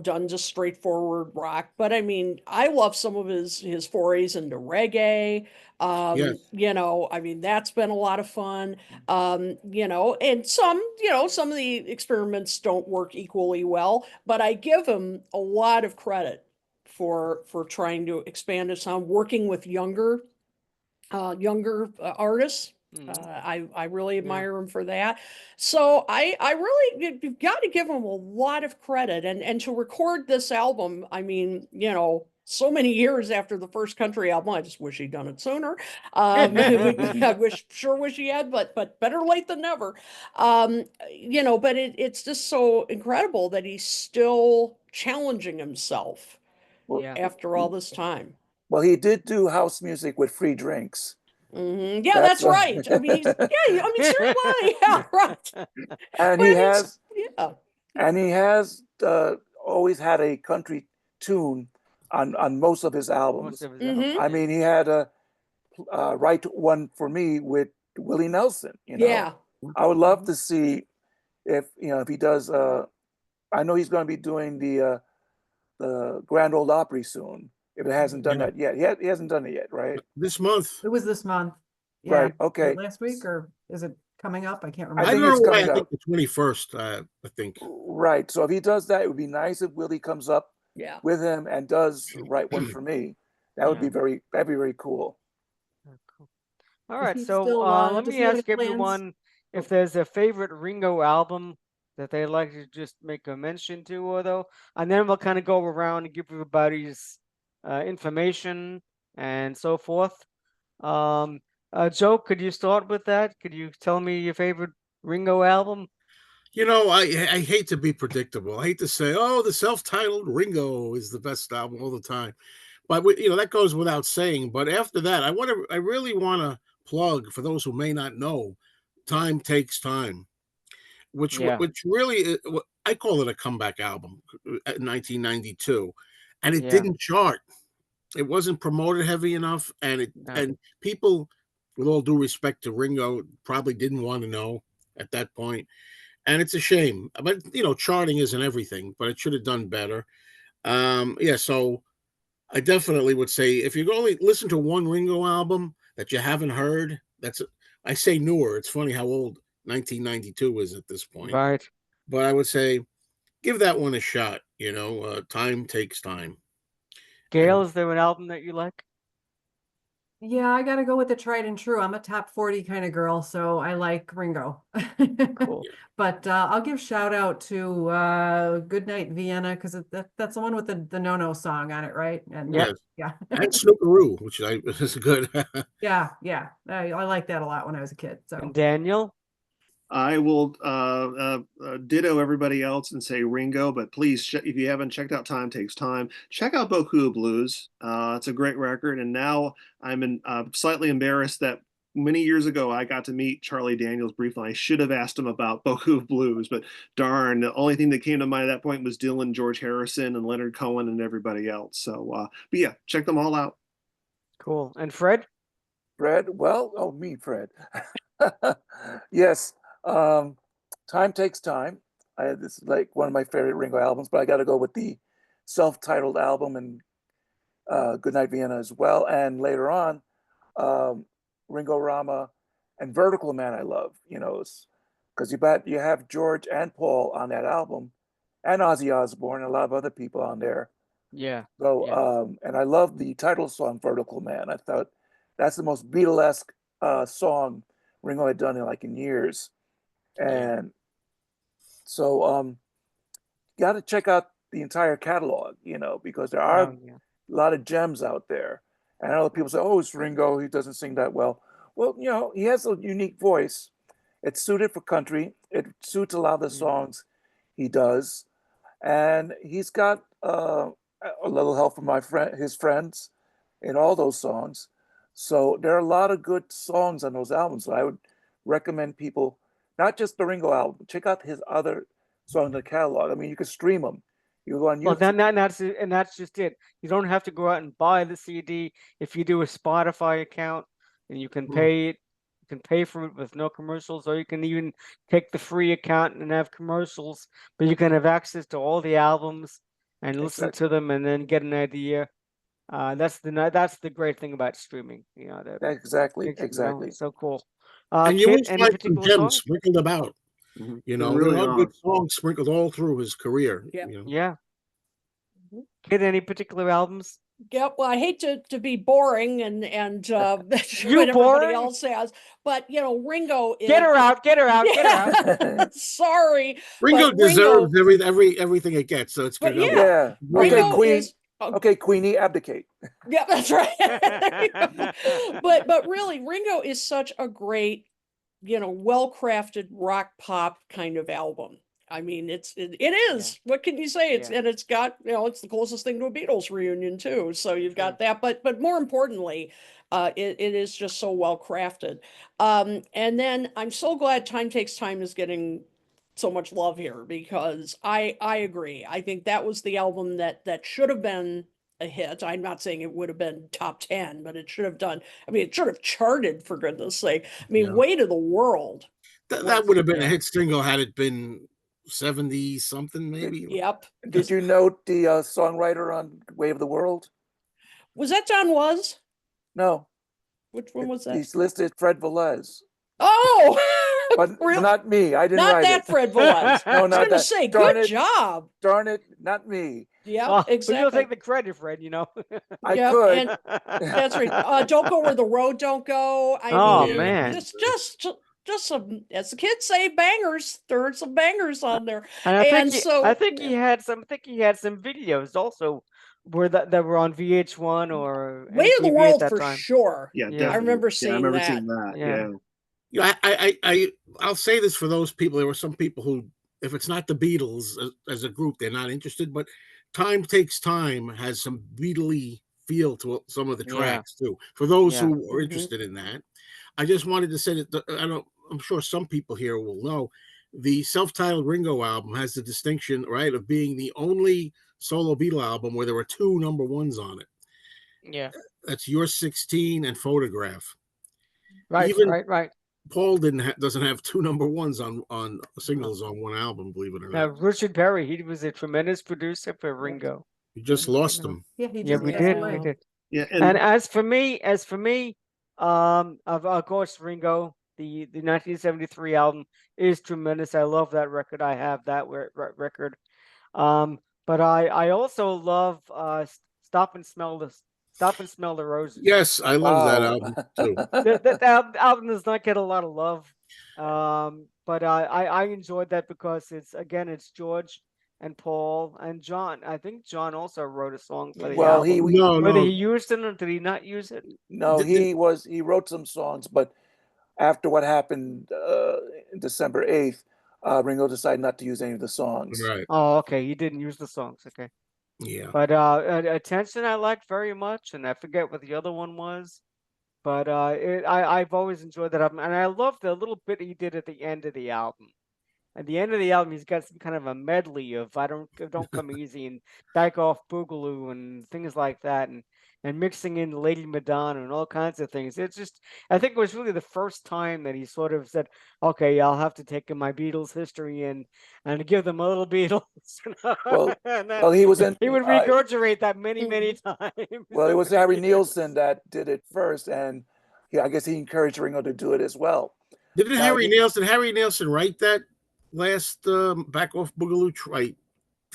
done just straightforward rock, but I mean, I love some of his forays into reggae. Yes. I mean, that's been a lot of fun. And some of the experiments don't work equally well, but I give him a lot of credit for trying to expand his sound, working with younger artists. I really admire him for that. So I really, you've got to give him a lot of credit, and to record this album. I mean, so many years after the first country album, I just wish he'd done it sooner. I sure wish he had, but better late than never. But it's just so incredible that he's still challenging himself Well, Yeah. after all this time. well, he did do house music with free drinks. Yeah, that's That's what- right. I mean, seriously, yeah, right. And But he it's- has always had a country tune on most of his albums. Most of his Mhm. I mean, he had a Write One for Me with Willie Nelson. yeah. I would love to see if he does. I know he's going to be doing the Grand Ole Opry soon. If it hasn't done that yet. He hasn't done it yet, right? This month. It was this month. Right, Yeah. okay. Was it last week, or is it coming up? I can't I remember. I think don't it's know why. coming I think up. the 21st. I think. Right. So if he does that, it would be nice if Willie comes up Yeah. with him and does write one for me. That would be Yeah. that'd be very cool. Cool. All Does right, he so still, let does me he have any ask plans? everyone if Oh. there's a favorite Ringo album that they'd like to just make a mention to, or though, and then we'll kind of go around and give everybody's information and so forth. Joe, could you start with that? Could you tell me your favorite Ringo album? You know, I hate to be predictable. I hate to say, oh, the self-titled Ringo is the best album all the time. But you know, that goes without saying. But after that, I really want to plug for those who may not know, Time Takes Time, which Yeah. really I call it a comeback album, 1992, and it Yeah. didn't chart. It wasn't promoted heavy enough, and people, with all due respect to Ringo, probably didn't want to know at that point, and it's a shame. But you know, charting isn't everything, but it should have done better. Yeah, so I definitely would say if you only listen to one Ringo album that you haven't heard, I say newer. It's funny how old 1992 is at this point, Right. but I would say give that one a shot. You know, Time Takes Time. Gail, And is there an album that you like? Yeah, I gotta go with the tried and true. I'm a top 40 kind of girl, so I like Ringo. Cool. But I'll give shout out to Goodnight Vienna, because that's the one with the no-no song on it, right? And Yep. yeah. and Snookeroo, which is good. Yeah, I like that a lot when I was a kid. And So Daniel? I will ditto everybody else and say Ringo, but please, if you haven't checked out Time Takes Time, check out Boku Blues. It's a great record, and now I'm slightly embarrassed that many years ago I got to meet Charlie Daniels briefly. I should have asked him about Boku Blues, but darn, the only thing that came to mind at that point was Dylan, George Harrison, and Leonard Cohen, and everybody else. So, but yeah, check them all out. Cool. And Fred? Fred, well, oh, me, Fred. Yes. Time Takes Time. This is like one of my favorite Ringo albums, but I got to go with the self-titled album and Goodnight Vienna as well. And later on, Ringo Rama and Vertical Man I love, you know, because you have George and Paul on that album, and Ozzy Osbourne, and a lot of other people on there. Yeah. So, Yeah. and I love the title song, Vertical Man. I thought that's the most Beatlesque song Ringo had done in years. And so, got to check out the entire catalog, you know, because there are Oh, yeah. a lot of gems out there. And I know people say, oh, it's Ringo, he doesn't sing that well. Well, you know, he has a unique voice. It's suited for country. It suits a lot of the songs he does. And he's got a little help from his friends in all those songs. So there are a lot of good songs on those albums. So I would recommend people, not just the Ringo album, check out his other songs in the catalog. I mean, you can stream them. You go on Well, YouTube. that's just it. You don't have to go out and buy the CD. If you do a Spotify account, and you can pay it, you can pay for it with no commercials, or you can even take the free account and have commercials, but you can have access to all the albums and listen to them, and then get an idea. That's the great thing about streaming. You know, that Exactly, makes it, exactly. so cool. And you Kit, will any find some particular gems song? sprinkled about. Mm-hmm. You There know, really there are are. good songs sprinkled all through his career. Yeah. You know? Yeah. Kit, any particular albums? Yeah, well, I hate to be boring and You what everybody boring? else says, but you know, Ringo is Get her out! Get her out! Get her out! sorry, Ringo but deserves everything it gets, so it's but good. yeah, Yeah. Okay, Ringo Queen. is Okay, Queenie, abdicate. yeah, that's right. but really, Ringo is such a great, you know, well-crafted rock pop kind of album. I mean, it is. What can you say? And it's got, you know, it's the closest thing to a Beatles reunion too. So you've got that, but more importantly, it is just so well crafted. And then I'm so glad Time Takes Time is getting so much love here, because I agree. I think that was the album that should have been a hit. I'm not saying it would have been top 10, but it should have done. I mean, it should have charted, for goodness sake. I mean, Weight of the World. That would have been a hit single had it been 70 something, maybe. Yep. Did you note the songwriter on Way of the World? Was that John Was? No, Which one was that? he's listed Fred Velez, Oh, but Real- not me. I didn't not write that it. Fred Velez. No, I was not going to that. say, Darn good it. job. Darn it, not me. Yeah, But you'll exactly. take the credit, Fred, you know. I Yep, could. and that's right. Don't go where the road don't go. I Oh, mean, man. just some, as the kids say, bangers. There are some bangers on there. And I think yeah. he had some videos also where that were on VH1 or Way of the MTV World at that for time. sure. Yeah, Yeah. I definitely. remember Yeah, I seeing remember that. seeing that. Yeah. Yeah. Yeah, I'll say this for those people. There were some people who, if it's not the Beatles as a group, they're not interested. But Time Takes Time has some Beatley feel to some of the Yeah. tracks too. For those Yeah. who are Mhm. interested in that, I just wanted to say that I'm sure some people here will know the self-titled Ringo album has the distinction, right, of being the only solo Beatle album where there were 2 number ones on it. Yeah. That's You're 16 and Photograph. Right, Even right. Paul doesn't have 2 number ones on singles on one album, believe it or Now, not. Richard Berry, he was a tremendous producer for Ringo. You just lost No. him. Yeah, he Yeah, just we passed did. away. We did. Yeah. And as for me, of course, Ringo, the 1973 album is tremendous. I love that record. I have that record. But I also love Stop and Smell the Roses. Yes, I love that Wow. album too. The album does not get a lot of love. But I enjoyed that because it's George and Paul and John. I think John also wrote a song for the Well, album. No, Whether no. he used it or did he not use it? No, Did- he wrote some songs, but after what happened December 8th, Ringo decided not to use any of the songs. Right. Oh, okay. He didn't use the songs. Okay. Yeah. But Attention I liked very much, and I forget what the other one was. But I've always enjoyed that album, and I love the little bit he did at the end of the album. At the end of the album, he's got some kind of a medley of Don't Come Easy" and "Back Off Boogaloo" and things like that, and mixing in Lady Madonna and all kinds of things. It's just, I think it was really the first time that he sort of said, "Okay, I'll have to take in my Beatles history and give them a little Beatles." Well, And then well, he was in. he would regurgitate that many times. Well, it was Harry Nielsen that did it first, and I guess he encouraged Ringo to do it as well. Didn't Now, Harry Nielsen write that last Back Off Boogaloo track?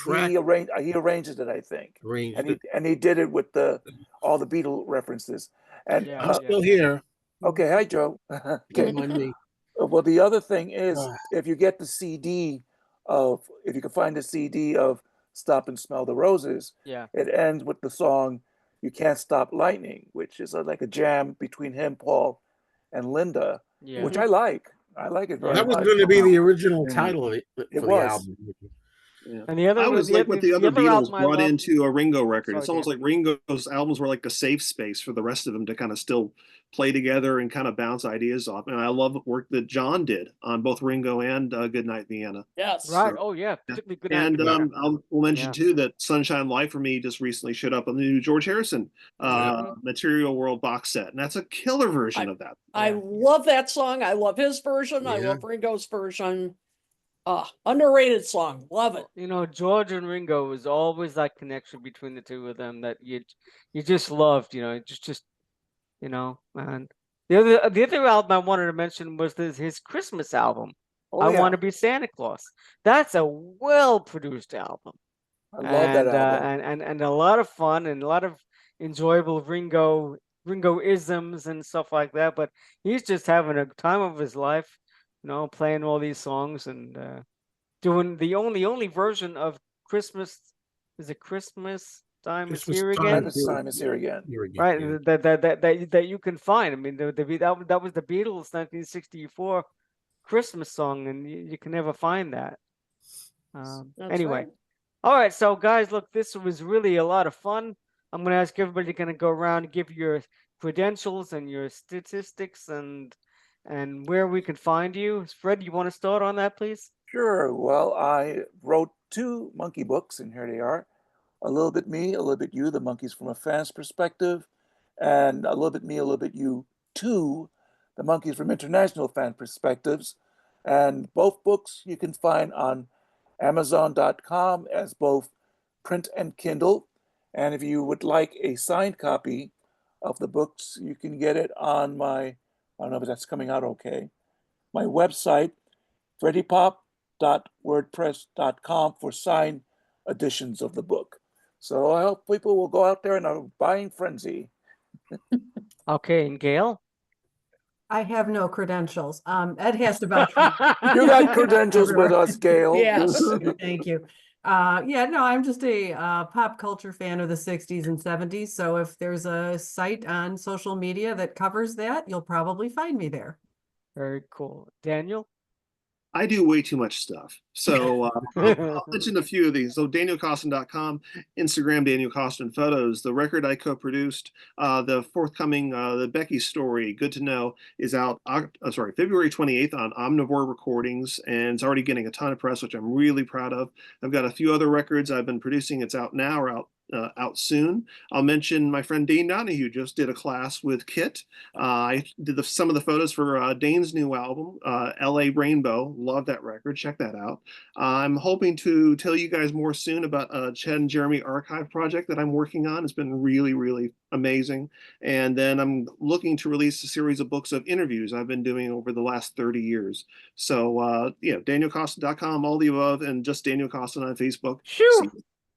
He arranged it, I think, Arranged and it. he did it with all the Beatle references. And Yeah. I'm still here. okay, hi Joe. Don't Okay. mind me. Well, the other thing is, Ah. if you get the CD if you can find the CD of "Stop and Smell the Roses," Yeah. it ends with the song "You Can't Stop Lightning," which is like a jam between him, Paul, and Linda, Yeah. which I like. I like it very That was much. going to be the original title of it for It the was. album. Yeah. And the other I always like what the other other Beatles album I brought loved- into a Ringo record. Sorry, It's almost Dan. like Ringo's albums were like the safe space for the rest of them to kind of still play together and kind of bounce ideas off. And I love the work that John did on both Ringo and Goodnight Vienna. Yes. Right. So- Oh yeah. Particularly good. And I'll mention Yeah. too that Sunshine Light for Me just recently showed up on the new George Harrison Material World box set, and that's a killer version of that. I love that song. I love his version. I Yeah. love Ringo's version. Underrated song. Love it. You know, George and Ringo was always that connection between the two of them that you just loved. You know, just and the other album I wanted to mention was his Christmas album. Oh, I yeah. Want to Be Santa Claus. That's a well-produced album. I love that album. And a lot of fun and a lot of enjoyable Ringo-isms and stuff like that. But he's just having a time of his life, playing all these songs and doing the only version of Christmas. Is it Christmas Time is Here Again? Christmas Time is Here Again. Right, Yeah. that you can find. I mean, that was the Beatles' 1964 Christmas song, and you can never find that. That's Anyway, right. all right. So, guys, look, this was really a lot of fun. I'm going to ask everybody to go around and give your credentials and your statistics and where we can find you. Fred, you want to start on that, please? Sure. Well, I wrote 2 monkey books, and here they are. A Little Bit Me, A Little Bit You, The Monkeys from a Fan's Perspective, and A Little Bit Me, A Little Bit You 2, The Monkeys from International Fan Perspectives. And both books you can find on Amazon.com as both print and Kindle. And if you would like a signed copy of the books, you can get it on my, I don't know if that's coming out okay, my website, freddiePop.wordpress.com, for signed editions of the book. So I hope people will go out there in a buying frenzy. Okay, and Gail? I have no credentials. Ed has to vouch for me. You got credentials with Everywhere. us, Gail. Yes. Thank you. Yeah, no, I'm just a pop culture fan of the 60s and 70s. So if there's a site on social media that covers that, you'll probably find me there. Very cool. Daniel? I do way too much stuff. So I'll mention a few of these. So DanielCoston.com, Instagram, Daniel Coston Photos. The record I co-produced, the forthcoming The Becky Story, Good to Know, is out, February 28th on Omnivore Recordings, and it's already getting a ton of press, which I'm really proud of. I've got a few other records I've been producing. It's out now or out soon. I'll mention my friend Dane Donahue just did a class with Kit. I did some of the photos for Dane's new album, LA Rainbow. Love that record. Check that out. I'm hoping to tell you guys more soon about a Ched and Jeremy archive project that I'm working on. It's been really, really amazing. And then I'm looking to release a series of books of interviews I've been doing over the last 30 years. So, DanielCoston.com, all the above, and just Daniel Coston on Facebook. Shoo!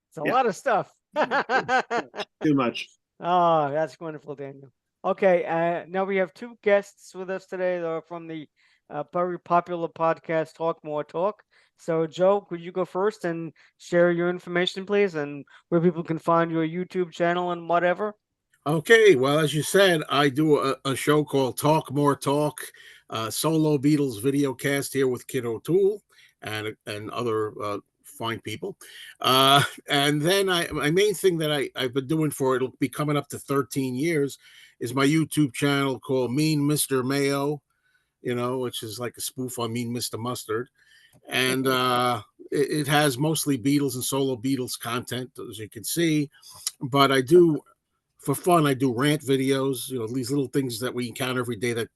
It's a lot of stuff. Too much. Oh, that's wonderful, Daniel. Okay, now we have two guests with us today. They're from the very popular podcast Talk More Talk. So, Joe, could you go first and share your information, please, and where people can find your YouTube channel and whatever? Okay, well, as you said, I do a show called Talk More Talk, solo Beatles video cast here with Kit O'Toole and other fine people. And then my main thing that I've been doing it'll be coming up to 13 years, is my YouTube channel called Mean Mr. Mayo, which is like a spoof on Mean Mr. Mustard. And it has mostly Beatles and solo Beatles content, as you can see. But for fun, I do rant videos, these little things that we encounter every day that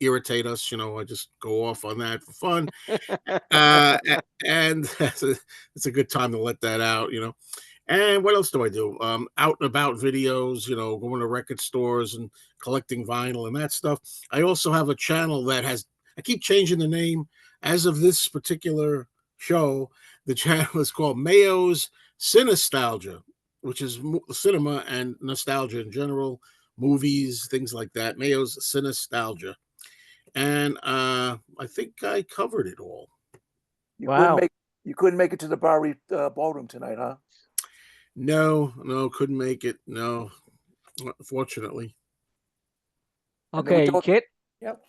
irritate us. I just go off on that for fun. And it's a good time to let that out, And what else do I do? Out and about videos, going to record stores and collecting vinyl and that stuff. I also have a channel that I keep changing the name. As of this particular show, the channel is called Mayo's Cinestalgia, which is cinema and nostalgia in general, movies, things like that. Mayo's Cinestalgia. And I think I covered it all. Wow. You couldn't make it to the Bowery ballroom tonight, huh? No, couldn't make it. No, fortunately. Okay, Kit? Yep.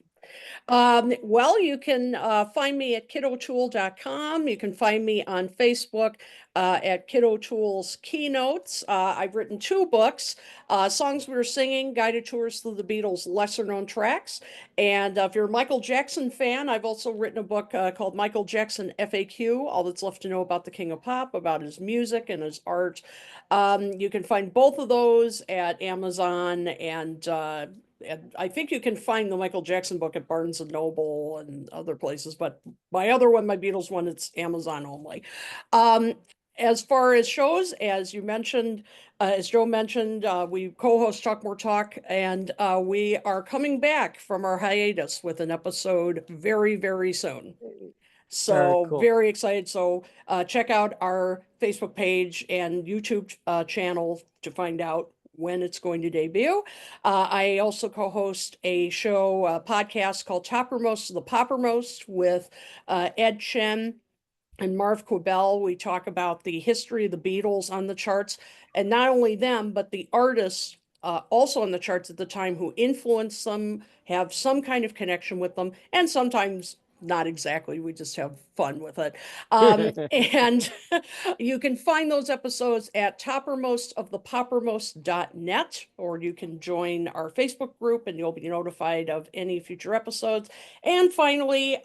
Well, you can find me at kidotoole.com. You can find me on Facebook at Kit O'Toole's Keynotes. I've written 2 books, Songs We Were Singing, Guided Tours Through the Beatles' Lesser Known Tracks. And if you're a Michael Jackson fan, I've also written a book called Michael Jackson FAQ, All That's Left to Know About the King of Pop, about his music and his art. You can find both of those at Amazon, and I think you can find the Michael Jackson book at Barnes and Noble and other places, but my other one, my Beatles one, it's Amazon only. As far as shows, as you mentioned, as Joe mentioned, we co-host Talk More Talk, and we are coming back from our hiatus with an episode very, very soon. So cool. very excited. So check out our Facebook page and YouTube channel to find out when it's going to debut. I also co-host a podcast called Toppermost of the Poppermost with Ed Chen and Marv Quibell. We talk about the history of the Beatles on the charts, and not only them, but the artists also on the charts at the time who influenced them, have some kind of connection with them, and sometimes not exactly. We just have fun with it. And you can find those episodes at toppermostofthepoppermost.net, or you can join our Facebook group and you'll be notified of any future episodes. And finally,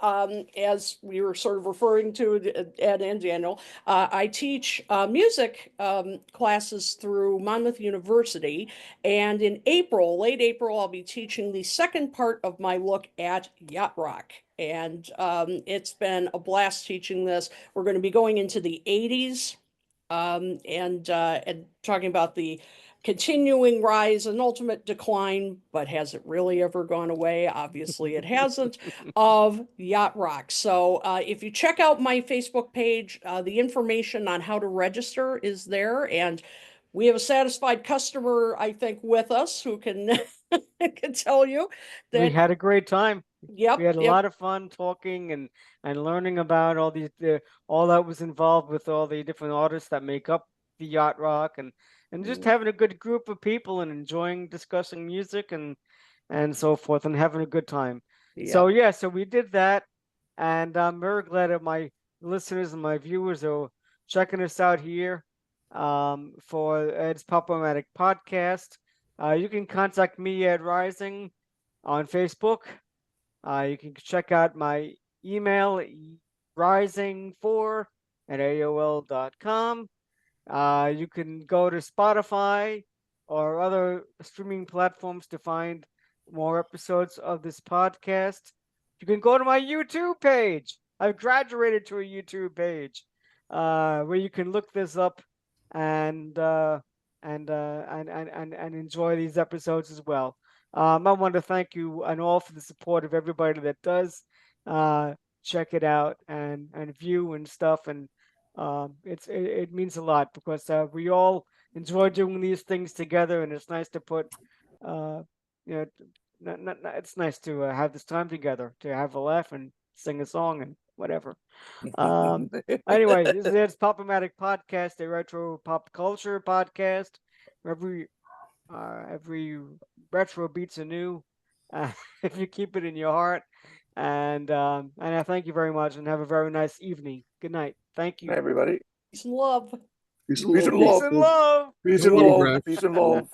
as we were sort of referring to Ed and Daniel, I teach music classes through Monmouth University. And in April, late April, I'll be teaching the second part of my look at yacht rock. And it's been a blast teaching this. We're going to be going into the 80s and talking about the continuing rise and ultimate decline, but has it really ever gone away? Obviously, it hasn't, of yacht rock. So if you check out my Facebook page, the information on how to register is there, and we have a satisfied customer, I think, with us who can can tell you We that. had a great time. Yep, We had a yep. lot of fun talking and learning about all all that was involved with all the different artists that make up the yacht rock and just having a good group of people and enjoying discussing music and so forth and having a good time. So Yep. yeah, so we did that, and I'm very glad that my listeners and my viewers are checking us out here for Ed's Pop-O-Matic podcast. You can contact me at Rising on Facebook. You can check out my email, rising4 at AOL.com. You can go to Spotify or other streaming platforms to find more episodes of this podcast. You can go to my YouTube page. I've graduated to a YouTube page where you can look this up and and enjoy these episodes as well. I want to thank you and all for the support of everybody that does check it out and view and stuff, and it means a lot because we all enjoy doing these things together, and it's nice to put you know it's nice to have this time together to have a laugh and sing a song and whatever. Anyway, this is Ed's Pop-O-Matic podcast, a retro pop culture podcast. Every retro beats anew if you keep it in your heart. And I thank you very much and have a very nice evening. Good night. Thank you. Everybody. Peace and love. Peace Peace and Peace and love. Peace Good and morning, love. Brad. Peace and love.